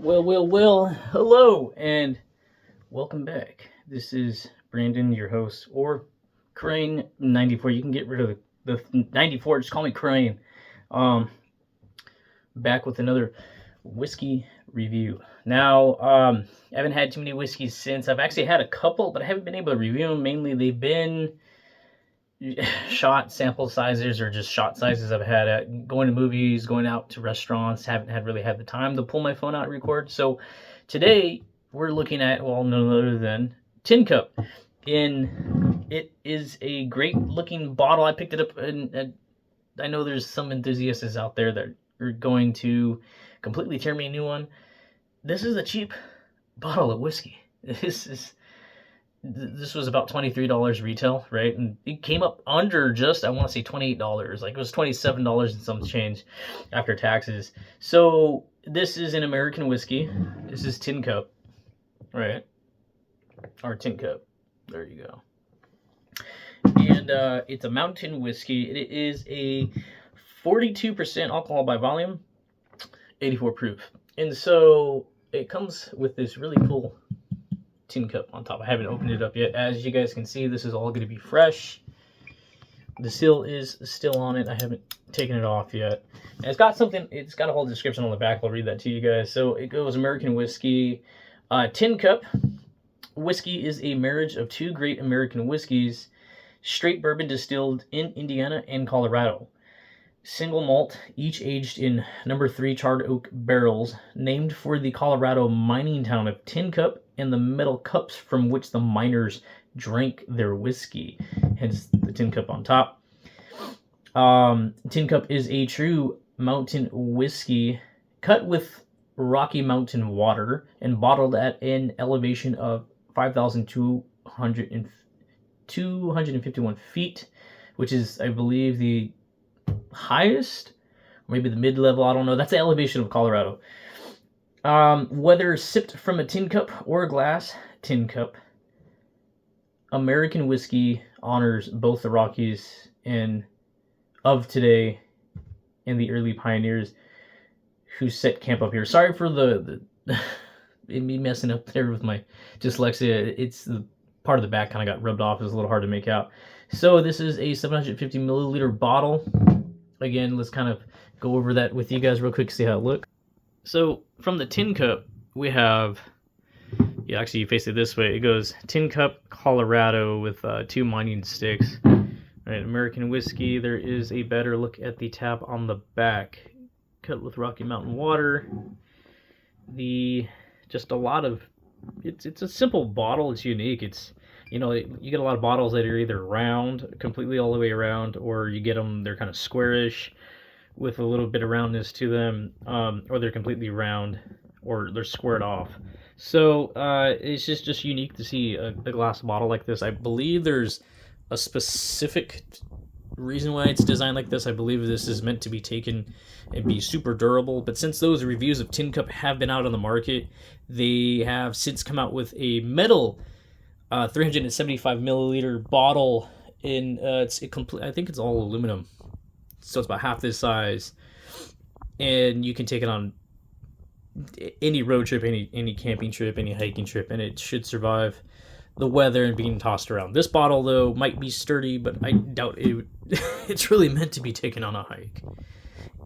Hello and welcome back. This is Brandon, your host, or Crane94. You can get rid of the 94, just call me Crane. Um, Back with another whiskey review. Now, I haven't had too many whiskeys since. I've actually had a couple, but I haven't been able to review them. Mainly, they've been shot sample sizes or just shot sizes I've had at going to movies, going out to restaurants. Haven't really had the time to pull my phone out and record. So today we're looking at none other than Tincup. It is a great looking bottle. I picked it up, and I know there's some enthusiasts out there that are going to completely tear me a new one. This is a cheap bottle of whiskey. This was about $23 retail, right? And it came up under just, I want to say $28. Like it was $27 and some change after taxes. So this is an American whiskey. This is Tincup, right? Or Tincup. There you go. And it's a mountain whiskey. It is a 42% alcohol by volume, 84 proof. And so it comes with this really cool tin cup on top. I haven't opened it up yet. As you guys can see, this is all going to be fresh. The seal is still on it. I haven't taken it off yet. And it's got a whole description on the back. I'll read that to you guys. So it goes American whiskey. Tincup whiskey is a marriage of two great American whiskeys, straight bourbon distilled in Indiana and Colorado. Single malt, each aged in number 3 charred oak barrels, named for the Colorado mining town of Tincup and the metal cups from which the miners drank their whiskey, hence the tin cup on top. Tincup is a true mountain whiskey cut with Rocky Mountain water and bottled at an elevation of 5,251 feet, which is, I believe, the highest, maybe the mid-level, I don't know. That's the elevation of Colorado. Whether sipped from a tin cup or a glass tin cup, American whiskey honors both the Rockies and of today and the early pioneers who set camp up here. Sorry for the me messing up there with my dyslexia. It's the part of the back kind of got rubbed off. It was a little hard to make out. So this is a 750 milliliter bottle. Again, let's kind of go over that with you guys real quick, see how it looks. So from the tin cup, we have, you face it this way. It goes Tincup, Colorado with 2 mining sticks. Right, American whiskey. There is a better look at the tab on the back. Cut with Rocky Mountain water. Just a lot of, it's a simple bottle. It's unique. It's, you get a lot of bottles that are either round, completely all the way around, or you get them, they're kind of squarish with a little bit of roundness to them, or they're completely round, or they're squared off. So it's just unique to see a glass bottle like this. I believe there's a specific reason why it's designed like this. I believe this is meant to be taken and be super durable, but since those reviews of Tincup have been out on the market, they have since come out with a metal 375 milliliter bottle in I think it's all aluminum, so it's about half this size, and you can take it on any road trip, any camping trip, any hiking trip, and it should survive the weather and being tossed around. This bottle, though, might be sturdy, but I doubt it. It's really meant to be taken on a hike.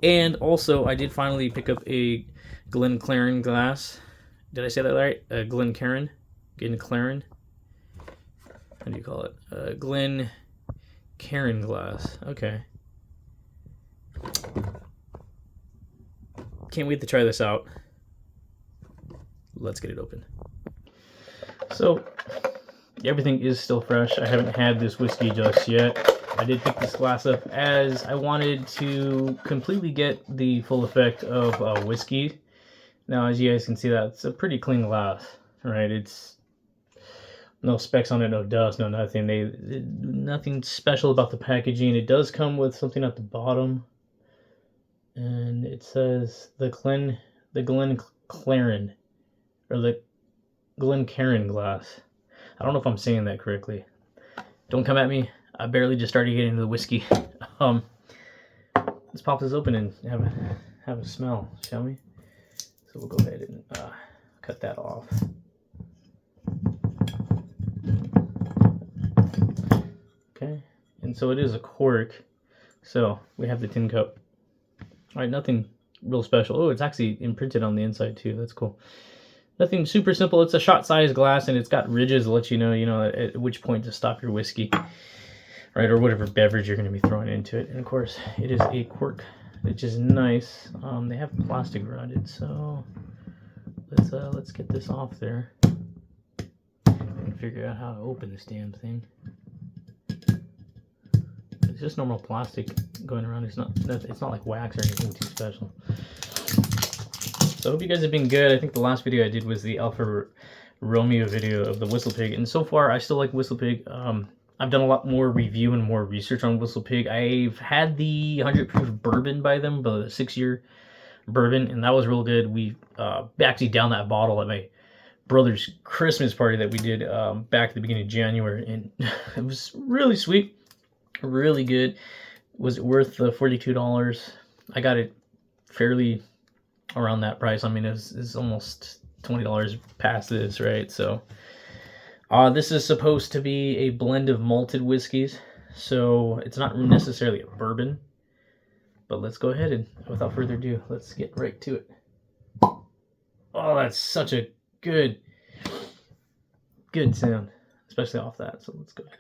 And also, I did finally pick up a Glencairn glass. Did I say that right? Glencairn? Glencairn? How do you call it? Glencairn glass. Okay. Can't wait to try this out. Let's get it open. So, everything is still fresh. I haven't had this whiskey just yet. I did pick this glass up as I wanted to completely get the full effect of whiskey. Now, as you guys can see, that's a pretty clean glass, right? It's no specks on it, no dust, no nothing. Nothing special about the packaging. It does come with something at the bottom, and it says the Glencairn, or the Glencairn glass. I don't know if I'm saying that correctly. Don't come at me. I barely just started getting into the whiskey. Let's pop this open and have a smell, shall we? So we'll go ahead and cut that off. Okay, and so it is a cork. So we have the tin cup. All right, nothing real special. Oh, it's actually imprinted on the inside too. That's cool. Nothing super simple. It's a shot-sized glass, and it's got ridges to let you know, at which point to stop your whiskey, right, or whatever beverage you're going to be throwing into it. And of course, it is a cork, which is nice. They have plastic around it, so let's get this off there and figure out how to open this damn thing. It's just normal plastic going around. It's not like wax or anything too special. So I hope you guys have been good. I think the last video I did was the Alpha Romeo video of the Whistle Pig, and so far I still like Whistle Pig. I've done a lot more review and more research on Whistle Pig. I've had the 100 proof bourbon by them, the 6-year bourbon, and that was real good. We actually downed that bottle at my brother's Christmas party that we did back at the beginning of January, and it was really sweet, really good. Was it worth the $42? I got it fairly around that price. I mean, it's almost $20 past this, right? So this is supposed to be a blend of malted whiskeys, so it's not necessarily a bourbon. But let's go ahead and, without further ado, let's get right to it. Oh, that's such a good sound, especially off that. So let's go ahead.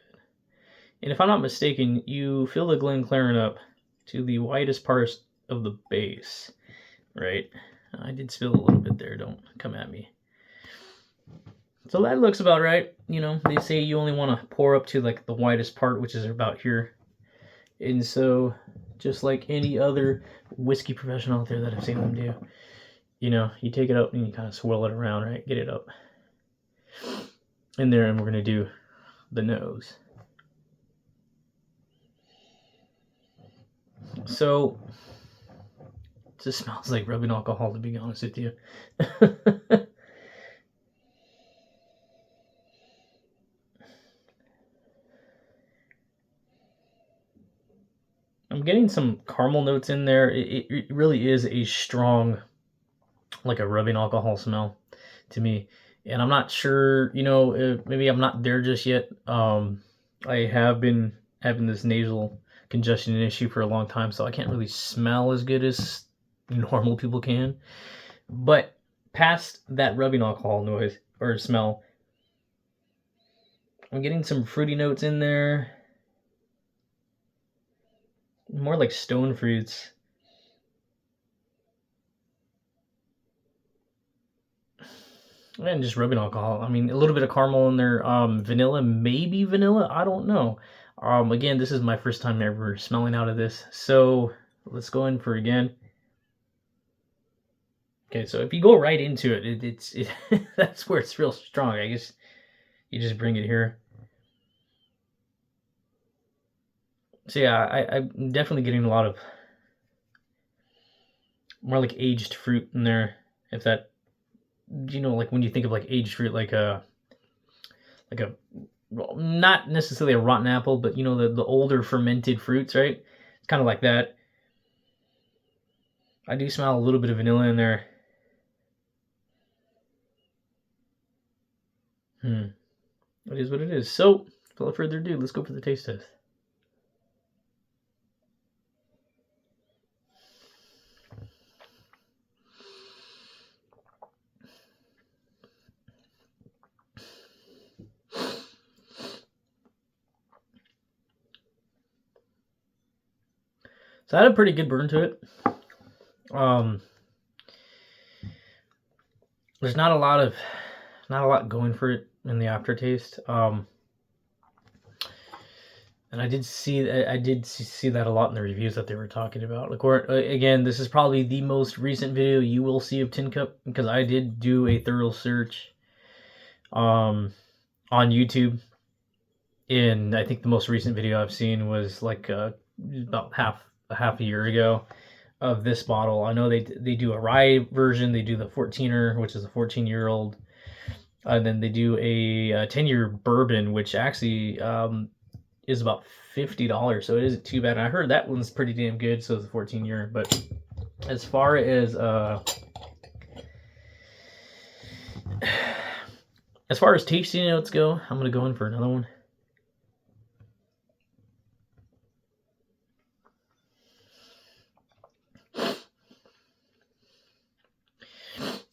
And if I'm not mistaken, you fill the Glencairn up to the widest part of the base, right? I did spill a little bit there, don't come at me. So that looks about right. You know, they say you only want to pour up to like the widest part, which is about here. And so, just like any other whiskey professional out there that I've seen them do, you know, you take it up and you kind of swirl it around, right? Get it up in there, and we're going to do the nose. So, it just smells like rubbing alcohol, to be honest with you. I'm getting some caramel notes in there. It really is a strong, like a rubbing alcohol smell to me. And I'm not sure, you know, maybe I'm not there just yet. I have been having this nasal congestion issue for a long time, so I can't really smell as good as normal people can. But past that rubbing alcohol noise or smell, I'm getting some fruity notes in there. More like stone fruits. And just rubbing alcohol. I mean, a little bit of caramel in there. Vanilla, maybe vanilla. I don't know. Again, this is my first time ever smelling out of this. So let's go in for again. Okay, so if you go right into it, that's where it's real strong. I guess you just bring it here. So yeah, I'm definitely getting a lot of more like aged fruit in there. If that, you know, like when you think of like aged fruit, like a not necessarily a rotten apple, but you know, the older fermented fruits, right? It's kind of like that. I do smell a little bit of vanilla in there. It is what it is. So, without further ado, let's go for the taste test. So I had a pretty good burn to it. There's not a lot going for it in the aftertaste. And I did see that a lot in the reviews that they were talking about. Like, again, this is probably the most recent video you will see of Tincup, because I did do a thorough search on YouTube, and I think the most recent video I've seen was like about half a year ago of this bottle. I know they do a rye version, they do the 14er, which is a 14-year-old, and then they do a 10-year bourbon, which actually is about $50, so it isn't too bad. And I heard that one's pretty damn good, so it's a 14-year. But as far as as far as tasting notes go, I'm gonna go in for another one.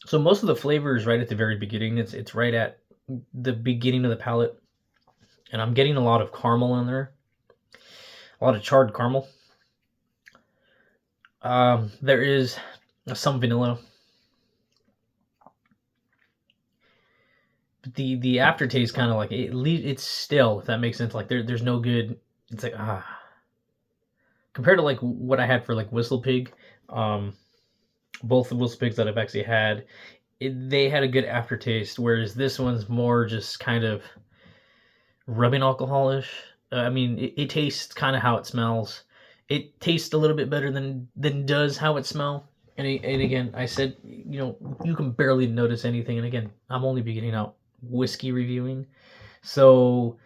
So most of the flavor is right at the very beginning. It's right at the beginning of the palate, and I'm getting a lot of caramel in there, a lot of charred caramel. There is some vanilla, but the aftertaste kind of like it's stale, if that makes sense. Like there's no good. It's like compared to like what I had for like Whistle Pig. Both the Whistle Pigs that I've actually had, they had a good aftertaste, whereas this one's more just kind of rubbing alcoholish. I mean, it tastes kind of how it smells. It tastes a little bit better than does how it smells. And again, I said, you can barely notice anything. And again, I'm only beginning out whiskey reviewing, so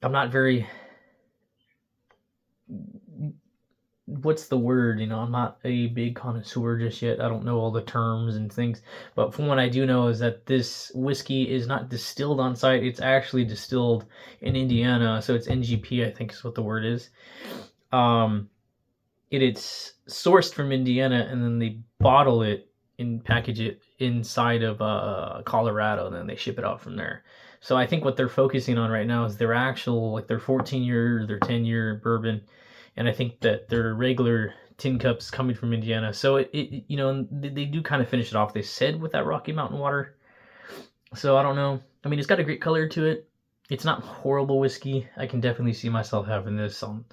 I'm not very, what's the word? I'm not a big connoisseur just yet. I don't know all the terms and things, but from what I do know is that this whiskey is not distilled on site. It's actually distilled in Indiana, so it's NGP, I think is what the word is. It's sourced from Indiana, and then they bottle it and package it inside of Colorado, and then they ship it out from there. So I think what they're focusing on right now is their actual, like their 14-year, their 10-year bourbon, and I think that their regular tin cups coming from Indiana. So they do kind of finish it off. They said with that Rocky Mountain water. So I don't know. I mean, it's got a great color to it. It's not horrible whiskey. I can definitely see myself having this on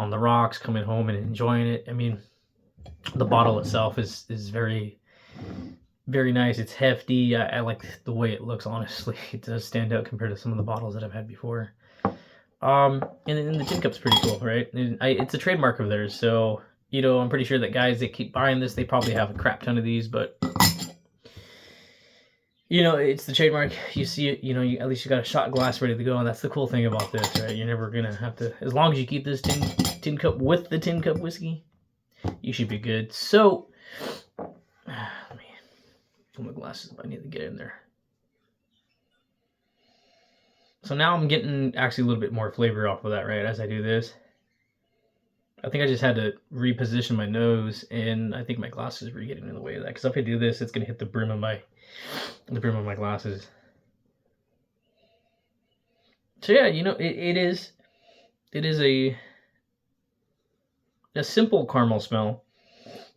the rocks, coming home and enjoying it. I mean, the bottle itself is very, very nice. It's hefty. I like the way it looks, honestly. It does stand out compared to some of the bottles that I've had before. And the tin cup's pretty cool, right? And it's a trademark of theirs, so I'm pretty sure that guys that keep buying this, they probably have a crap ton of these, but it's the trademark. You see it, at least you got a shot glass ready to go, and that's the cool thing about this, right? You're never gonna have to, as long as you keep this tin cup with the tin cup whiskey, you should be good. So, let me put my glasses. I need to get in there. So now I'm getting actually a little bit more flavor off of that, right, as I do this. I think I just had to reposition my nose, and I think my glasses were getting in the way of that, because if I do this, it's going to hit the brim of my glasses. So yeah, it is a simple caramel smell.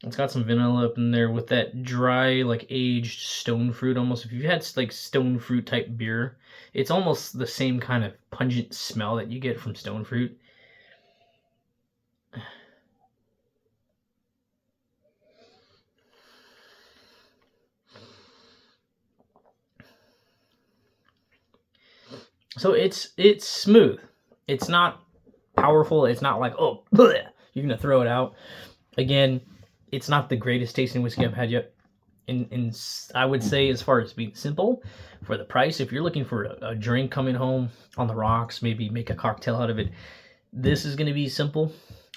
It's got some vanilla up in there with that dry, like aged stone fruit almost. If you've had like stone fruit type beer, it's almost the same kind of pungent smell that you get from stone fruit. So it's smooth. It's not powerful. It's not like, oh, bleh, you're gonna throw it out. Again, it's not the greatest tasting whiskey I've had yet. And I would say, as far as being simple, for the price, if you're looking for a drink coming home on the rocks, maybe make a cocktail out of it, this is going to be simple.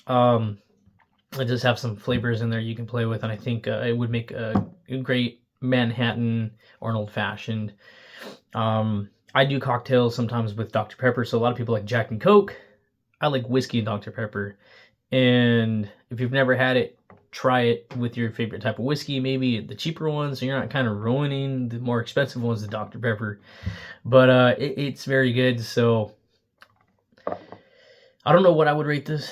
It does have some flavors in there you can play with, and I think it would make a great Manhattan or an old-fashioned. I do cocktails sometimes with Dr. Pepper, so a lot of people like Jack and Coke. I like whiskey and Dr. Pepper. And if you've never had it, try it with your favorite type of whiskey, maybe the cheaper ones, so you're not kind of ruining the more expensive ones, the Dr. Pepper. But it's very good, so I don't know what I would rate this.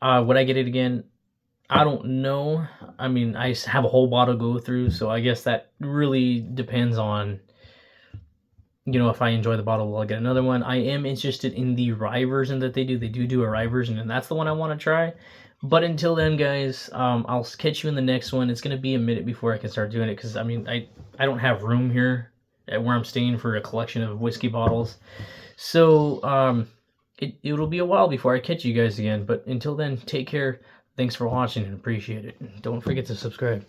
Would I get it again? I don't know. I mean, I have a whole bottle to go through, so I guess that really depends on, if I enjoy the bottle, will I get another one? I am interested in the rye version that they do. They do a rye version, and that's the one I want to try. But until then, guys, I'll catch you in the next one. It's going to be a minute before I can start doing it, because, I mean, I don't have room here at where I'm staying for a collection of whiskey bottles. So it'll be a while before I catch you guys again. But until then, take care. Thanks for watching and appreciate it. Don't forget to subscribe.